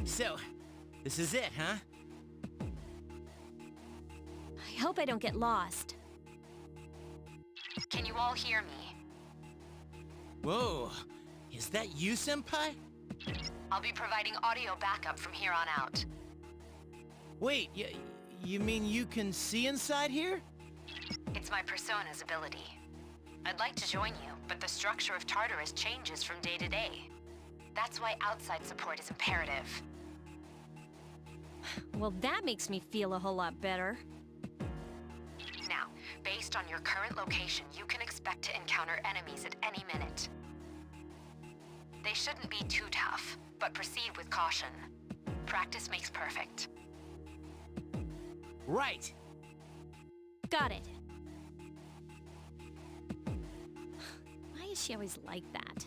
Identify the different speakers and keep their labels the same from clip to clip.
Speaker 1: So, this is it, huh?
Speaker 2: I hope I don't get lost.
Speaker 3: Can you all hear me?
Speaker 1: Whoa, is that you, Senpai?
Speaker 3: I'll be providing audio backup from here on out.
Speaker 1: Wait, you mean you can see inside here?
Speaker 3: It's my persona's ability. I'd like to join you, but the structure of Tartarus changes from day to day. That's why outside support is imperative.
Speaker 2: Well, that makes me feel a whole lot better.
Speaker 3: Now, based on your current location, you can expect to encounter enemies at any minute. They shouldn't be too tough, but proceed with caution. Practice makes perfect.
Speaker 1: Right.
Speaker 2: Got it. Why is she always like that?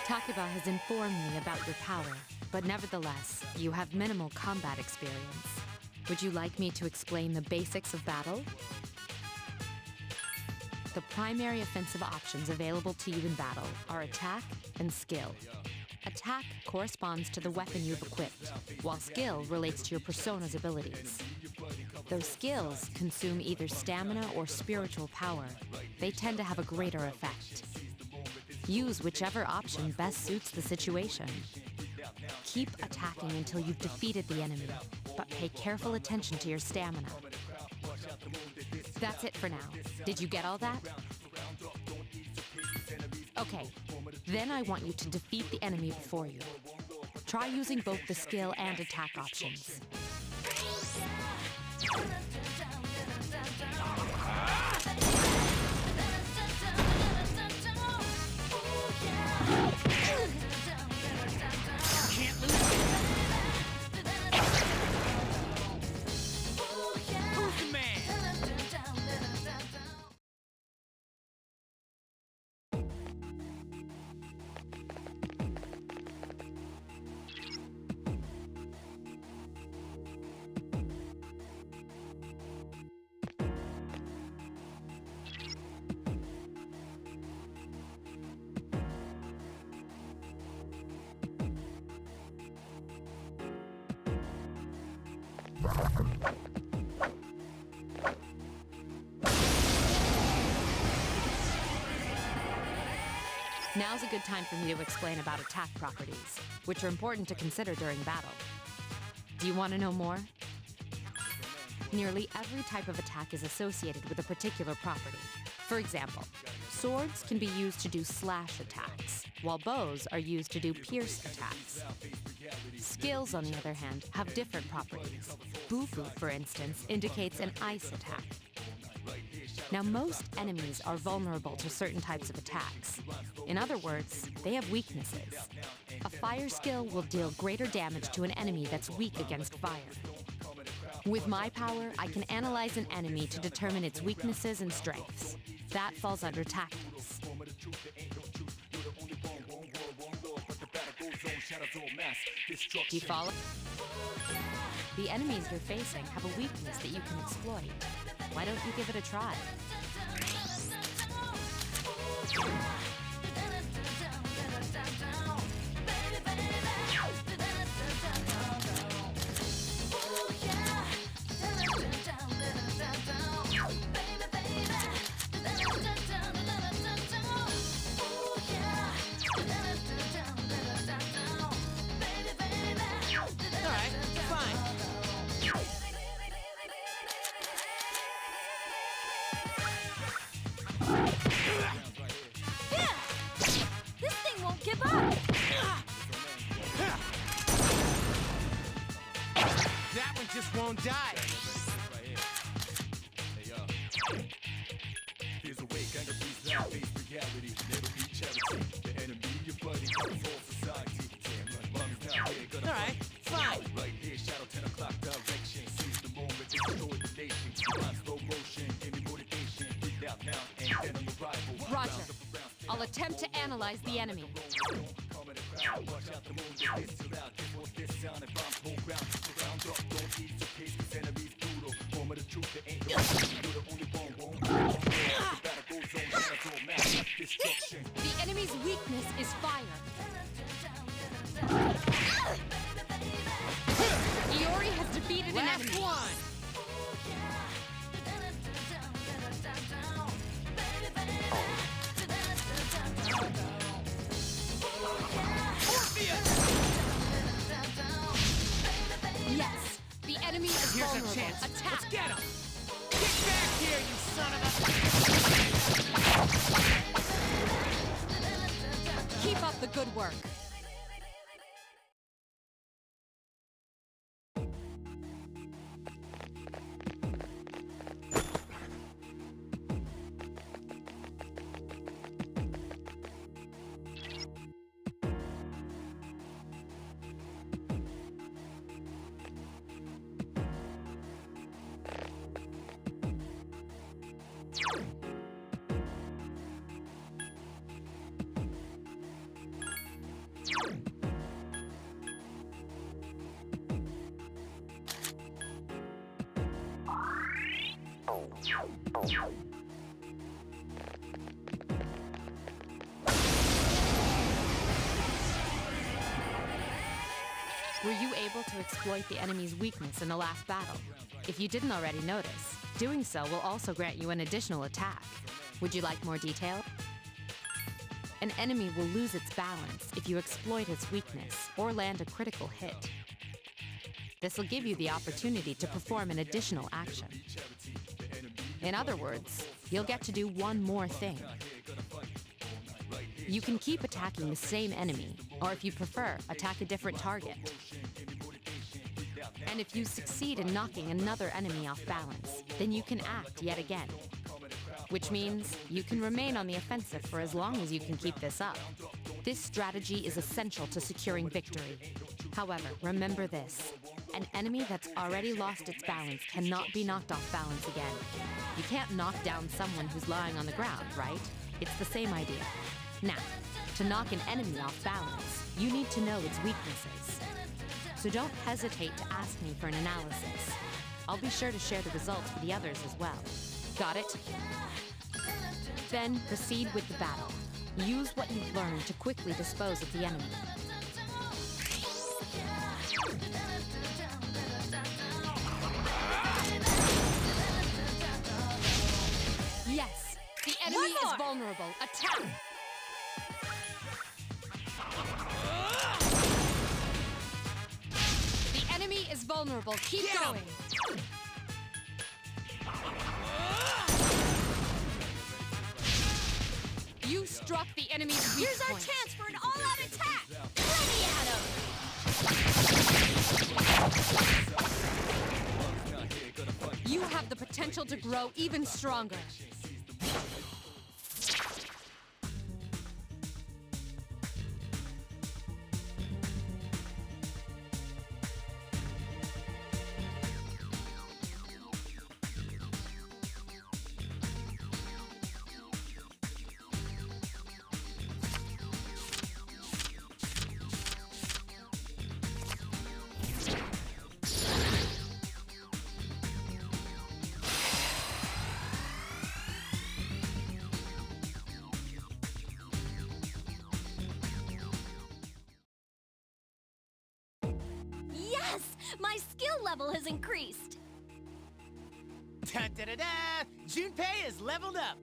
Speaker 4: Takuba has informed me about your power, but nevertheless, you have minimal combat experience. Would you like me to explain the basics of battle? The primary offensive options available to you in battle are attack and skill. Attack corresponds to the weapon you've equipped, while skill relates to your persona's abilities. Though skills consume either stamina or spiritual power, they tend to have a greater effect. Use whichever option best suits the situation. Keep attacking until you've defeated the enemy, but pay careful attention to your stamina. That's it for now. Did you get all that? Okay, then I want you to defeat the enemy before you. Try using both the skill and attack options.
Speaker 1: Can't lose it. Who's the man?
Speaker 4: Now's a good time for me to explain about attack properties, which are important to consider during battle. Do you want to know more? Nearly every type of attack is associated with a particular property. For example, swords can be used to do slash attacks, while bows are used to do pierce attacks. Skills, on the other hand, have different properties. Bufu, for instance, indicates an ice attack. Now, most enemies are vulnerable to certain types of attacks. In other words, they have weaknesses. A fire skill will deal greater damage to an enemy that's weak against fire. With my power, I can analyze an enemy to determine its weaknesses and strengths. That falls under tactics. Do you follow? The enemies you're facing have a weakness that you can exploit. Why don't you give it a try?
Speaker 1: That one just won't die.
Speaker 5: Here's a way, kind of peace, now face reality, never be charity. The enemy
Speaker 1: Alright, fine.
Speaker 4: Roger. I'll attempt to analyze the enemy. The enemy's weakness is fire. Iori has defeated an
Speaker 1: Last
Speaker 4: enemy.
Speaker 1: one.
Speaker 4: Yes, the enemy is
Speaker 1: Here's
Speaker 4: vulnerable.
Speaker 1: a chance.
Speaker 4: Attack!
Speaker 1: Let's get him. Get back here, you son of a...
Speaker 4: Keep up the good work. Were you able to exploit the enemy's weakness in the last battle? If you didn't already notice, doing so will also grant you an additional attack. Would you like more detail? An enemy will lose its balance if you exploit its weakness or land a critical hit. This will give you the opportunity to perform an additional action. In other words, you'll get to do one more thing. You can keep attacking the same enemy, or if you prefer, attack a different target. And if you succeed in knocking another enemy off balance, then you can act yet again. Which means you can remain on the offensive for as long as you can keep this up. This strategy is essential to securing victory. However, remember this. An enemy that's already lost its balance cannot be knocked off balance again. You can't knock down someone who's lying on the ground, right? It's the same idea. Now, to knock an enemy off balance, you need to know its weaknesses. So don't hesitate to ask me for an analysis. I'll be sure to share the results with the others as well. Got it? Then proceed with the battle. Use what you've learned to quickly dispose of the enemy. Yes, the enemy is vulnerable. Attack! The enemy is vulnerable. Keep
Speaker 1: Get 'em!
Speaker 4: going. You struck the enemy's weak
Speaker 2: Here's our
Speaker 4: point.
Speaker 2: chance for an all-out attack! Plenty at him!
Speaker 4: You have the potential to grow even stronger.
Speaker 2: Yes! My skill level has increased!
Speaker 1: Da-da-da-da! Junpei is leveled up!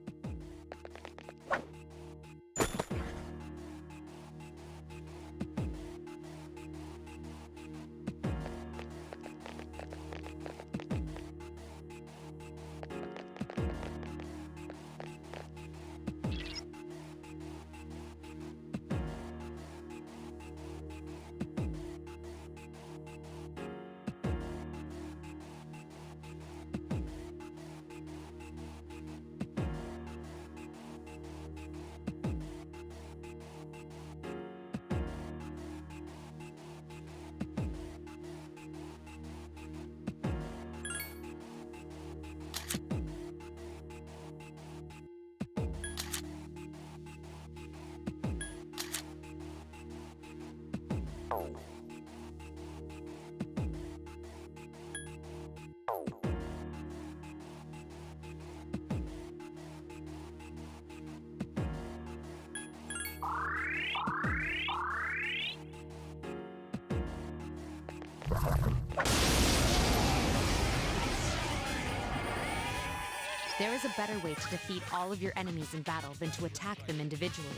Speaker 4: There is a better way to defeat all of your enemies in battle than to attack them individually.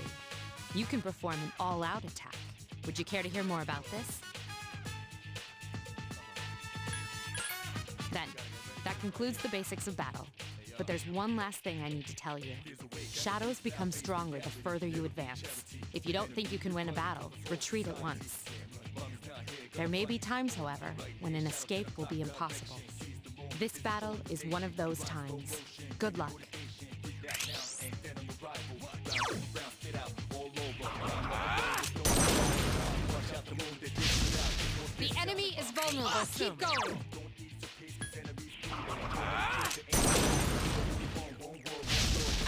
Speaker 4: You can perform an all-out attack. Would you care to hear more about this? Then, that concludes the basics of battle. But there's one last thing I need to tell you. Shadows become stronger the further you advance. If you don't think you can win a battle, retreat at once. There may be times, however, when an escape will be impossible. This battle is one of those times. Good luck. The enemy is vulnerable. Awesome. Keep going.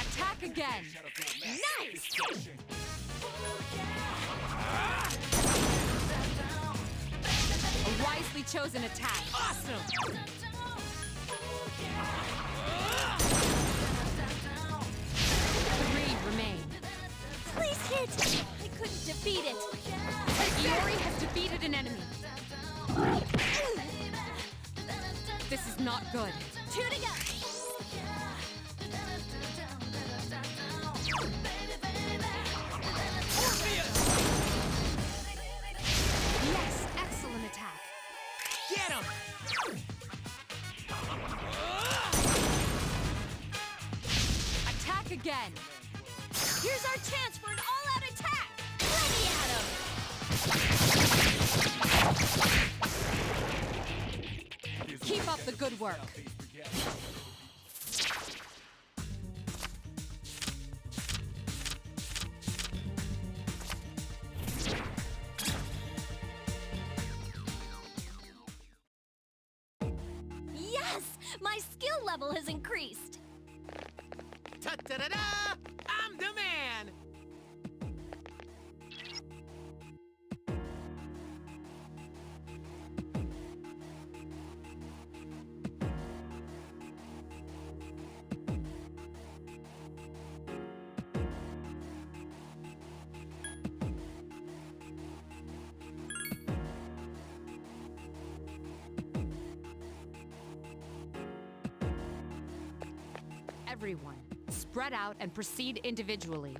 Speaker 4: Attack again. Nice! A wisely chosen attack. Awesome! 3 remain.
Speaker 2: Please hit! I couldn't defeat it.
Speaker 4: Iori has defeated an enemy. This is not good.
Speaker 2: 2 to go.
Speaker 4: Yes, excellent attack.
Speaker 1: Get him!
Speaker 4: Attack again.
Speaker 2: Here's our chance for an all-out attack. Let me at him.
Speaker 4: Keep up the good work.
Speaker 2: Yes! My skill level has increased.
Speaker 1: Ta-da-da-da! I'm the man!
Speaker 4: Everyone, spread out and proceed individually.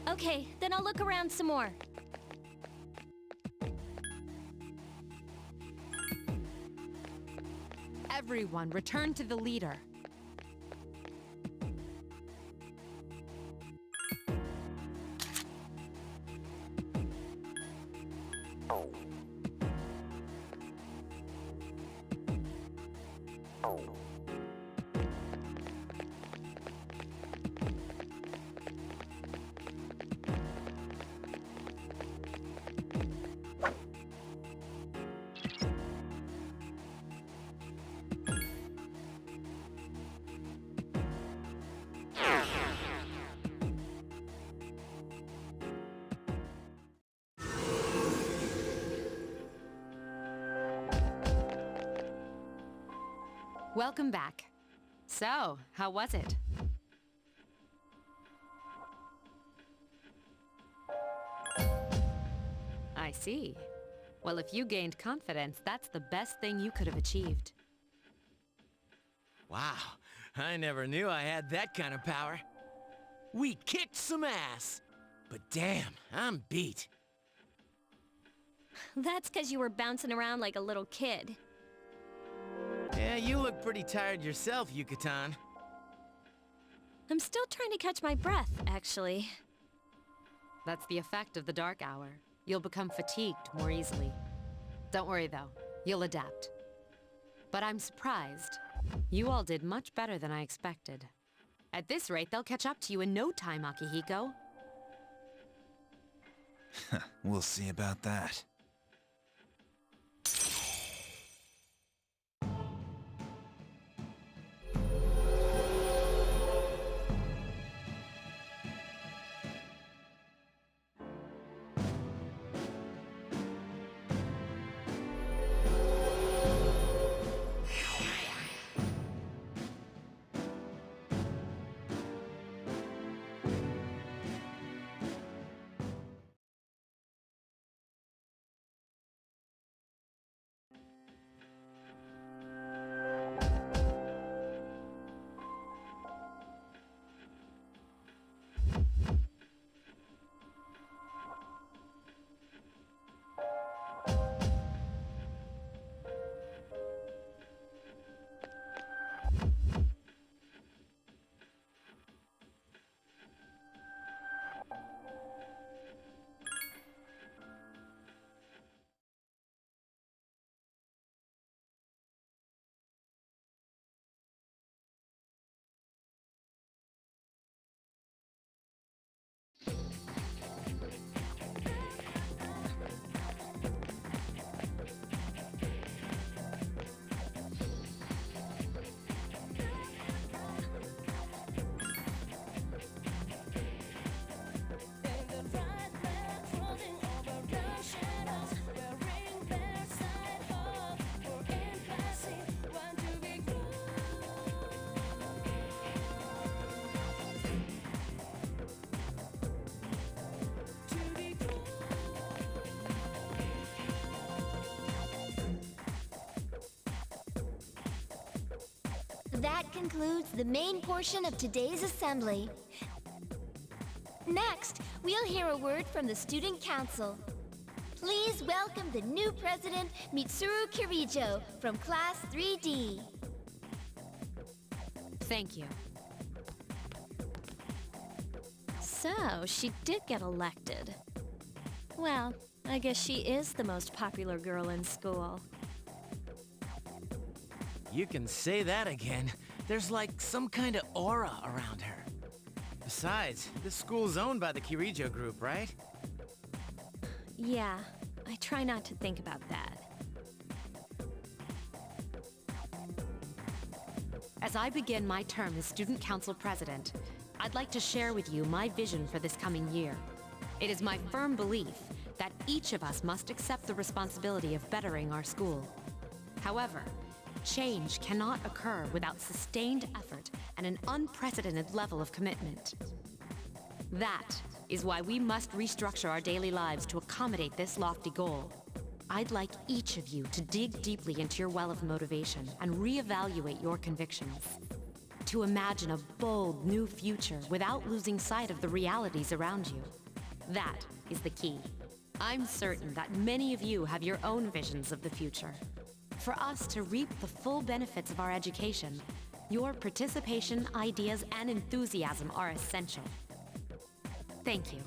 Speaker 2: Okay, then I'll look around some more.
Speaker 4: Everyone, return to the leader. Welcome back. So, how was it? I see. Well, if you gained confidence, that's the best thing you could have achieved.
Speaker 1: Wow, I never knew I had that kind of power. We kicked some ass. But damn, I'm beat.
Speaker 2: That's because you were bouncing around like a little kid.
Speaker 1: Yeah, you look pretty tired yourself, Yucatan.
Speaker 2: I'm still trying to catch my breath, actually.
Speaker 4: That's the effect of the dark hour. You'll become fatigued more easily. Don't worry, though. You'll adapt. But I'm surprised. You all did much better than I expected. At this rate, they'll catch up to you in no time, Akihiko.
Speaker 5: We'll see about that.
Speaker 2: That concludes the main portion of today's assembly. Next, we'll hear a word from the Student Council. Please welcome the new president, Mitsuru Kirijo, from Class 3D.
Speaker 4: Thank you.
Speaker 6: So, she did get elected. Well, I guess she is the most popular girl in school.
Speaker 1: You can say that again. There's like some kind of aura around her. Besides, this school's owned by the Kirijo group, right?
Speaker 6: Yeah, I try not to think about that.
Speaker 4: As I begin my term as Student Council President, I'd like to share with you my vision for this coming year. It is my firm belief that each of us must accept the responsibility of bettering our school. However, change cannot occur without sustained effort and an unprecedented level of commitment. That is why we must restructure our daily lives to accommodate this lofty goal. I'd like each of you to dig deeply into your well of motivation and reevaluate your convictions. To imagine a bold new future without losing sight of the realities around you. That is the key. I'm certain that many of you have your own visions of the future. For us to reap the full benefits of our education, your participation, ideas, and enthusiasm are essential. Thank you.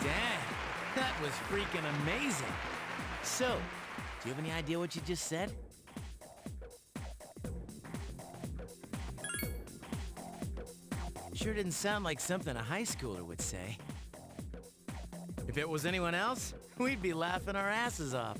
Speaker 1: Damn, that was freaking amazing. So, do you have any idea what you just said? Sure didn't sound like something a high schooler would say. If it was anyone else, we'd be laughing our asses off.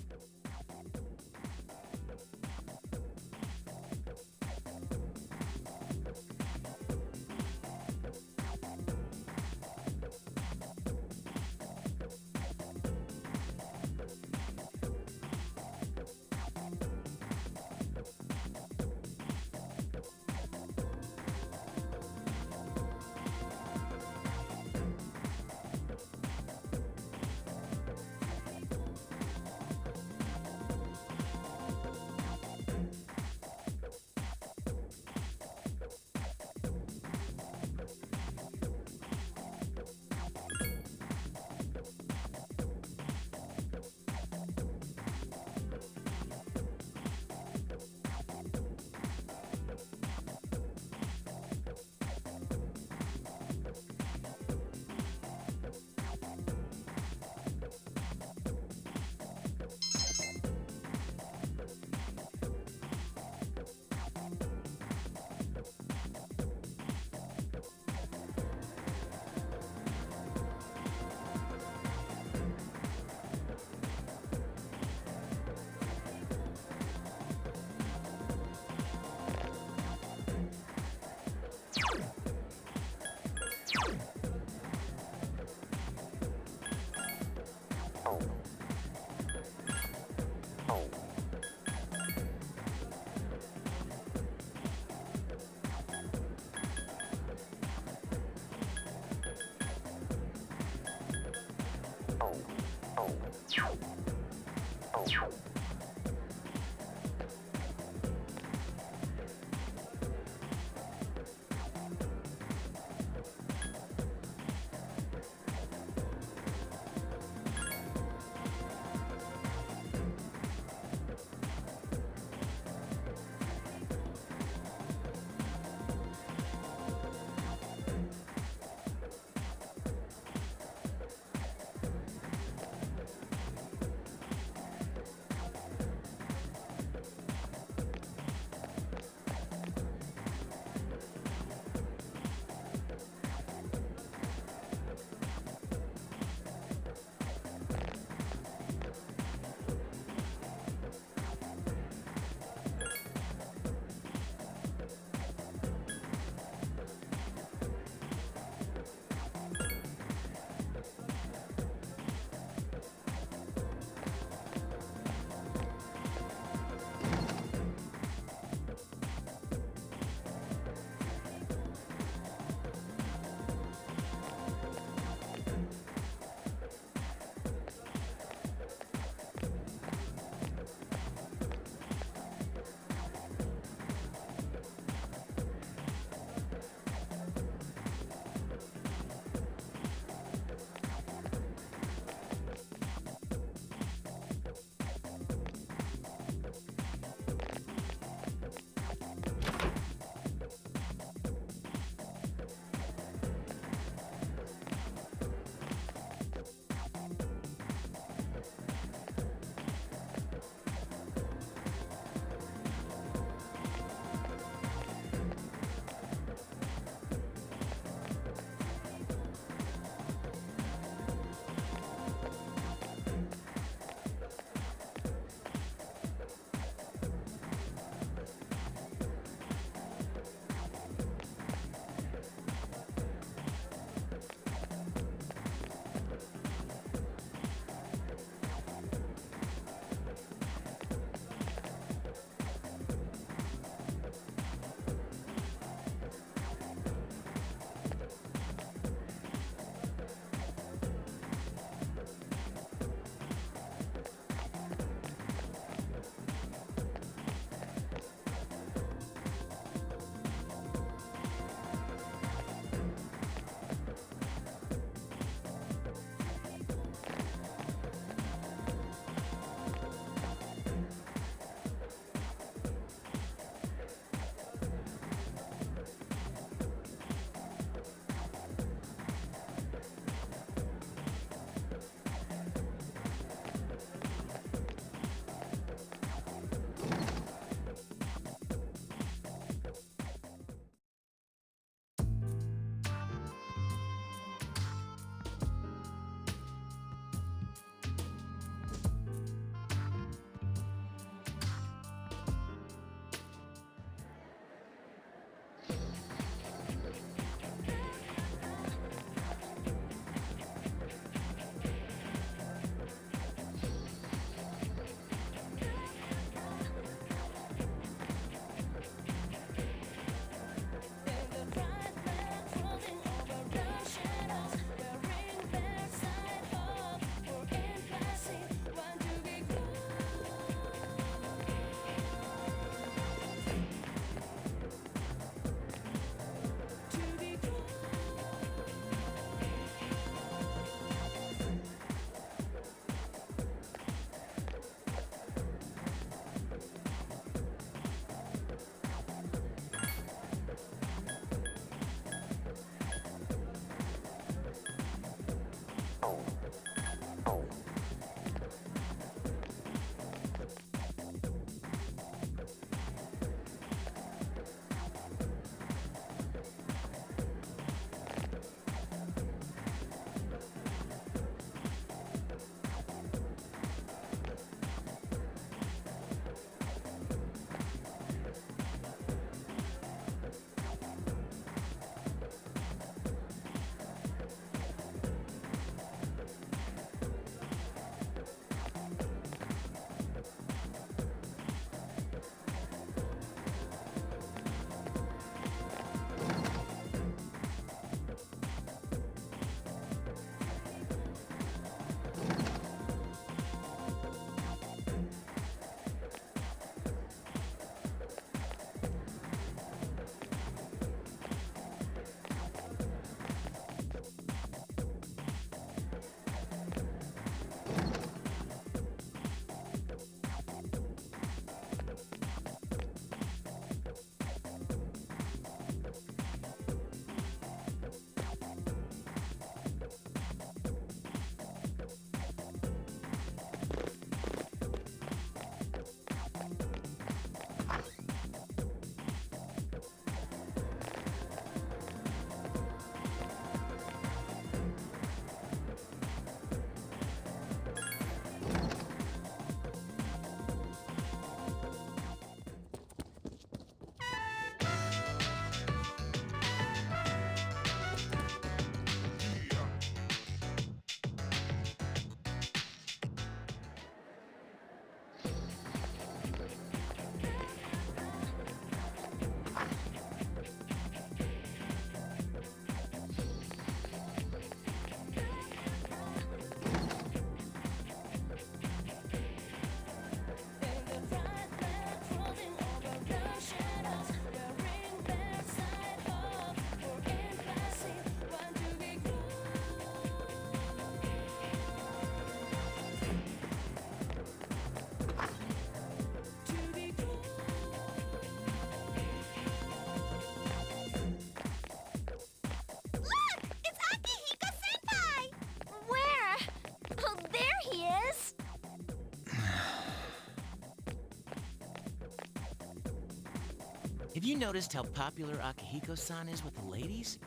Speaker 1: Have you noticed how popular Akihiko-san is with the ladies?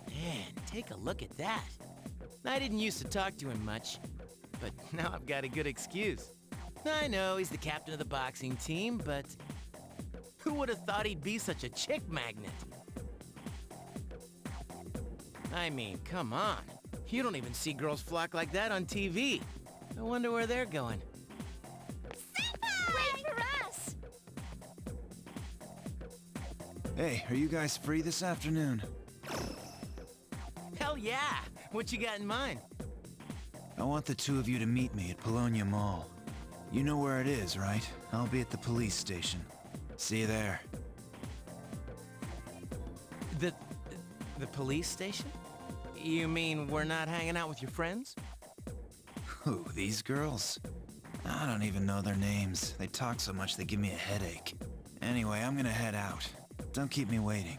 Speaker 1: Man, take a look at that. I didn't used to talk to him much, but now I've got a good excuse. I know he's the captain of the boxing team, but who would have thought he'd be such a chick magnet? I mean, come on. You don't even see girls flock like that on TV. I wonder where they're going.
Speaker 2: Wait for us!
Speaker 5: Hey, are you guys free this afternoon?
Speaker 1: Hell yeah! What you got in mind?
Speaker 5: I want the two of you to meet me at Polonia Mall. You know where it is, right? I'll be at the police station. See you there.
Speaker 1: The police station? You mean we're not hanging out with your friends?
Speaker 5: Who, these girls? I don't even know their names. They talk so much they give me a headache. Anyway, I'm gonna head out. Don't keep me waiting.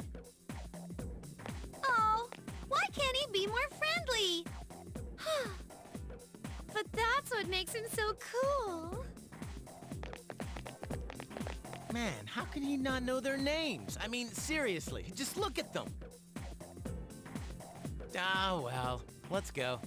Speaker 6: Oh, why can't he be more friendly? But that's what makes him so cool.
Speaker 1: Man, how can he not know their names? I mean, seriously, just look at them. Ah, well, let's go.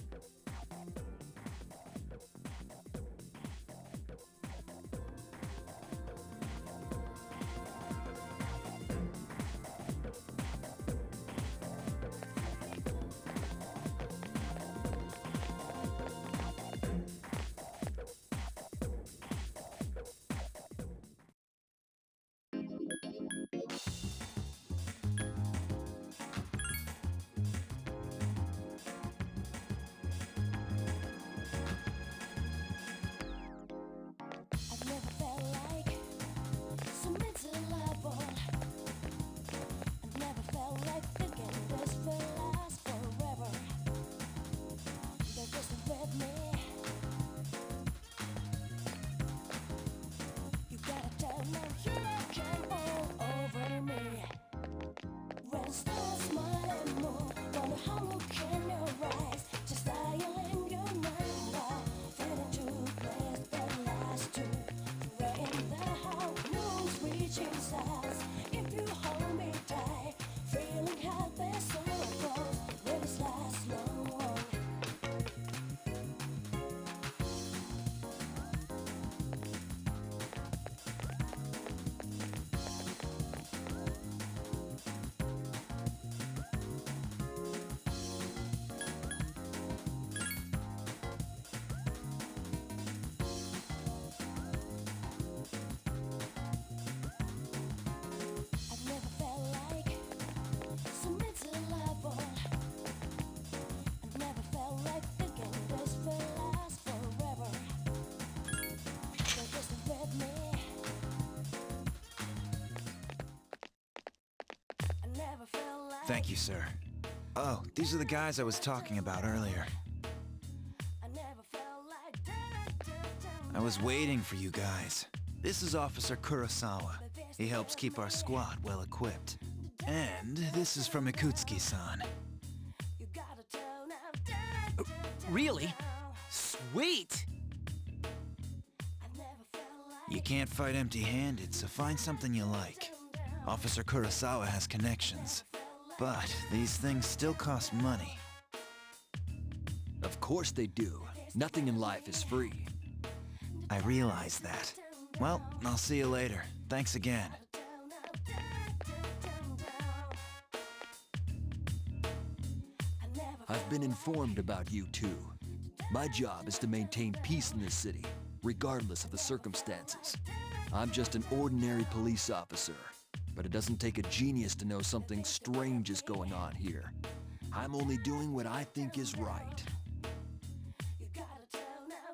Speaker 7: I've never felt like so miserable. I've never felt like thinking this will last forever. They're just with me. You gotta tell them you can all over me. When stars smile and move, wonder how look in your eyes. Just dial in your mind now, feeling too blessed that last two. We're in the house, moon's reaching stars. If you hold me tight, feeling happy, so close. Will this last long? I've never felt like so miserable. I've never felt like thinking this will last forever. They're just with me. I never felt like.
Speaker 5: Thank you, sir. Oh, these are the guys I was talking about earlier.
Speaker 7: I never felt like.
Speaker 5: I was waiting for you guys. This is Officer Kurosawa. He helps keep our squad well equipped. And this is from Ikutsuki-san.
Speaker 7: You gotta tell now.
Speaker 1: Really? Sweet!
Speaker 7: I never felt like.
Speaker 5: You can't fight empty-handed, so find something you like. Officer Kurosawa has connections. But these things still cost money.
Speaker 8: Of course they do. Nothing in life is free.
Speaker 5: I realize that. Well, I'll see you later. Thanks again.
Speaker 8: I've been informed about you two. My job is to maintain peace in this city, regardless of the circumstances. I'm just an ordinary police officer, but it doesn't take a genius to know something strange is going on here. I'm only doing what I think is right.
Speaker 7: You gotta tell now.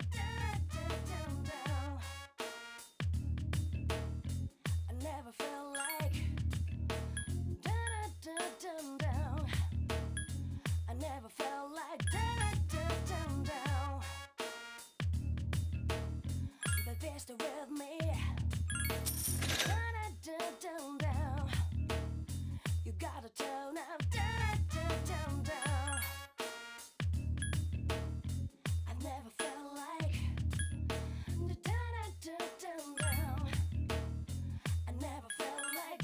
Speaker 7: I never felt like. Down. I never felt like. Down. But they're still with me. Down. You gotta tell now. Down. I never felt like. Down. I never felt like.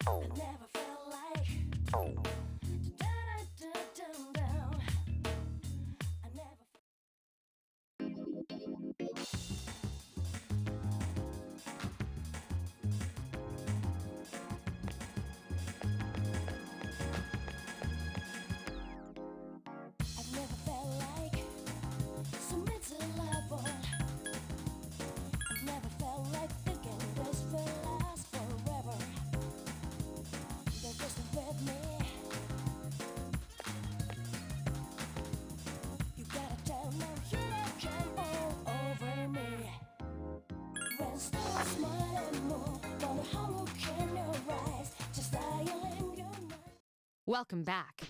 Speaker 7: never felt like down. I never. I've never felt like so miserable. I've never felt like thinking this will last forever. They're just with me. You gotta tell now here I come all over me. When stars smile and move, wonder how look in your eyes, just dial in your mind.
Speaker 4: Welcome back.